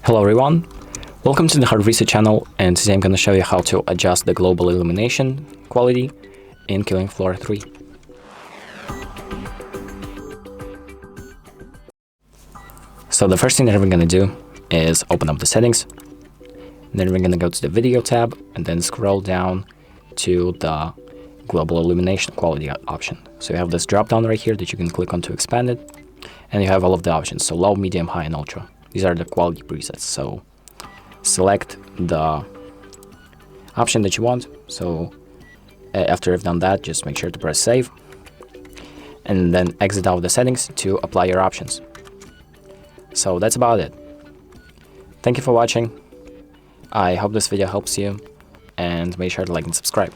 Hello everyone, welcome to the Hard Reset channel, and today I'm going to show you how to adjust the global illumination quality in Killing Floor 3. So the first thing that we're going to do is open up the settings, then we're going to go to the video tab and then scroll down to the global illumination quality option. So you have this drop down right here that you can click on to expand it, and you have all of the options, so low, medium, high, and ultra. These are the quality presets, so select the option that you want. So after you've done that, just make sure to press save and then exit out of the settings to apply your options. So that's about it. Thank you for watching. I hope this video helps you, and make sure to like and subscribe.